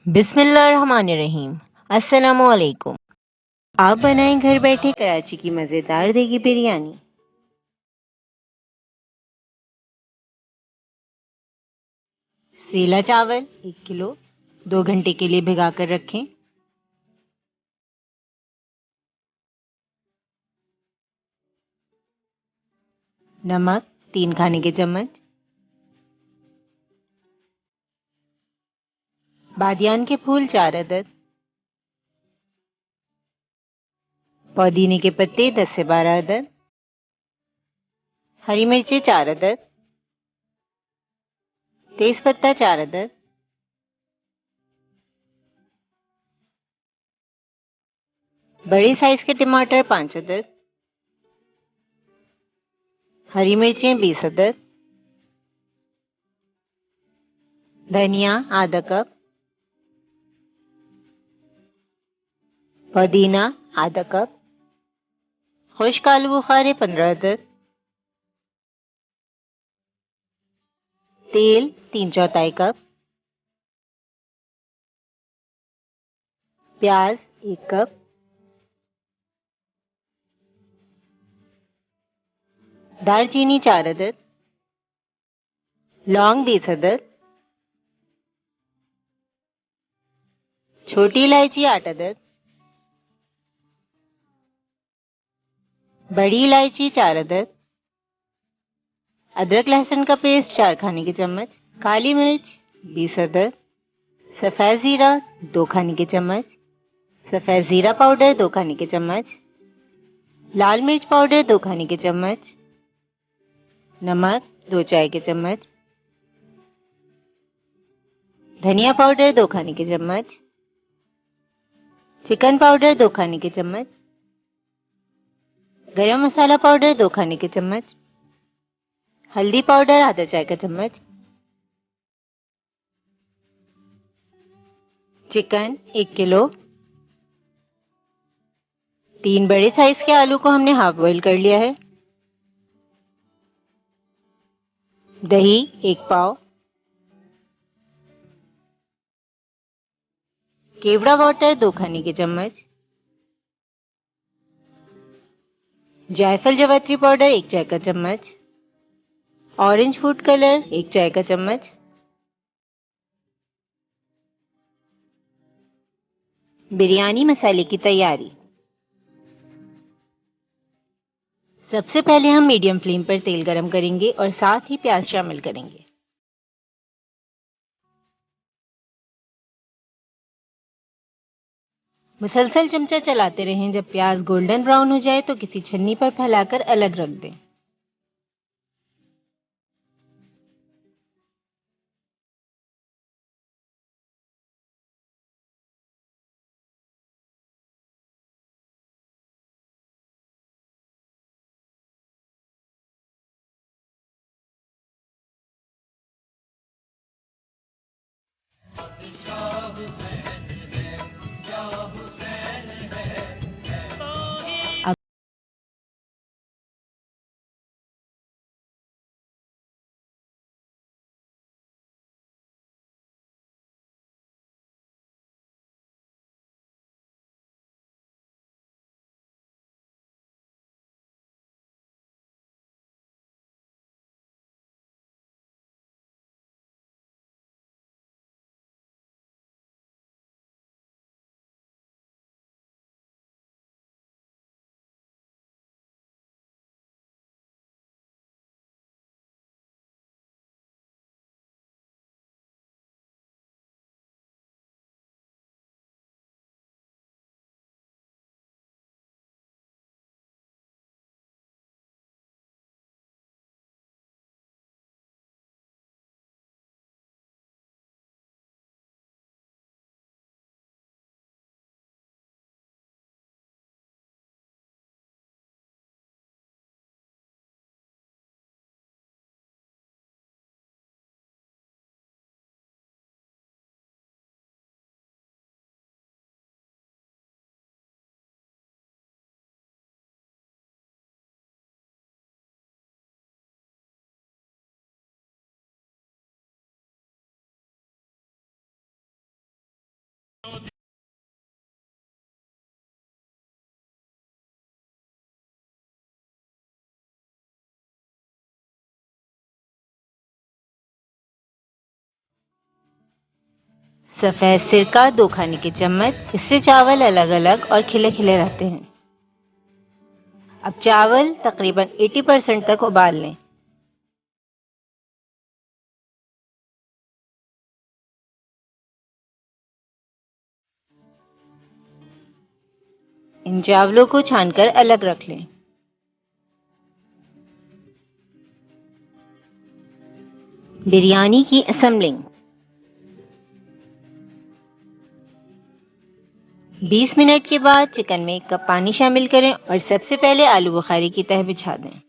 बिस्मिल्लाहिर्रहमानिर्रहीम। अस्सलामुअलैकुम। आप बनाएं घर बैठे कराची की मज़ेदार देगी बिरयानी। सेला चावल 1 किलो 2 घंटे के लिए भिगा कर रखें। नमक 3 खाने के चम्मच। बादियान के फूल 4 अदद। पुदीने के पत्ते 10 से 12 अदद। हरी मिर्चें 4 अदद। तेज पत्ता 4 अदद। बड़े साइज के टमाटर 5 अदद। हरी मिर्चें 20 अदद। धनिया आधा कप। पुदीना आधा कप। खुश्क आलू बुखारे 15 अदद। तेल 3/4 कप। प्याज 1 कप। दालचीनी 4 अदद। लौंग 20 अदद। छोटी इलायची 8 अदद। बड़ी इलायची 4 अदद। अदरक लहसुन का पेस्ट 4 खाने के चम्मच। काली मिर्च 20 अदद। सफ़ेद ज़ीरा 2 खाने के चम्मच। सफ़ेद ज़ीरा पाउडर 2 खाने के चम्मच। लाल मिर्च पाउडर 2 खाने के चम्मच। नमक 2 चाय के चम्मच। धनिया पाउडर 2 खाने के चम्मच। चिकन पाउडर 2 खाने के चम्मच। गरम मसाला पाउडर 2 खाने के चम्मच। हल्दी पाउडर आधा चाय का चम्मच। Chicken 1 kilo. 3 बड़े साइज के आलू को हमने हाफ बॉईल कर लिया है। दही 1 पाव। केवड़ा वाटर 2 खाने के चम्मच। जायफल जवैत्री पाउडर 1 चाय का चम्मच। ऑरेंज फूड कलर 1 चाय का चम्मच। बिरयानी मसाले की तैयारी। सबसे पहले हम मीडियम फ्लेम पर तेल गरम करेंगे और साथ ही प्याज शामिल करेंगे। मुसलसल चमचा चलाते रहें। जब प्याज गोल्डन ब्राउन हो जाए तो किसी छन्नी पर फैलाकर अलग रख दें। सफ़ेद सिरका 2 खाने के चम्मच। इससे चावल अलग अलग और खिले खिले रहते हैं। अब चावल तकरीबन 80% तक उबाल लें। इन चावलों को छानकर अलग रख लें। बिरयानी की असेंबलिंग। 20 मिनट के बाद चिकन में 1 कप पानी शामिल करें और सबसे पहले आलू बुखारी की तह बिछा दें।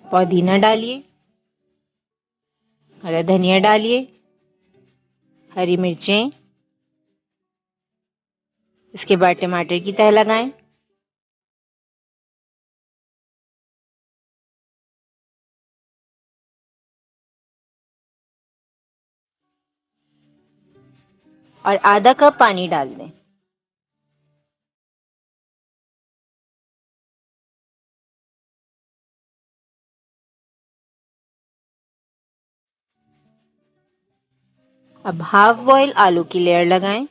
पुदीना डालिए, हरा धनिया डालिए, हरी मिर्चें, इसके बाद टमाटर की तह लगाएं और आधा कप पानी डाल दें। अब हाफ बॉयल आलू की लेयर लगाएं।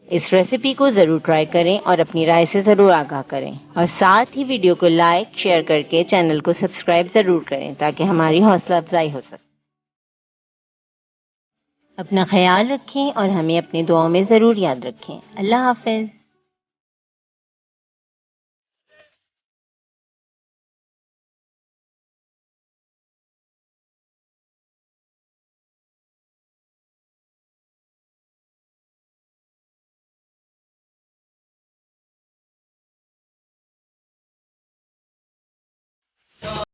इस रेसिपी को ज़रूर ट्राई करें और अपनी राय से ज़रूर आगाह करें और साथ ही वीडियो को लाइक शेयर करके चैनल को सब्सक्राइब ज़रूर करें ताकि हमारी हौसला अफजाई हो सके। अपना ख्याल रखें और हमें अपनी दुआओं में ज़रूर याद रखें। अल्लाह हाफ़िज़।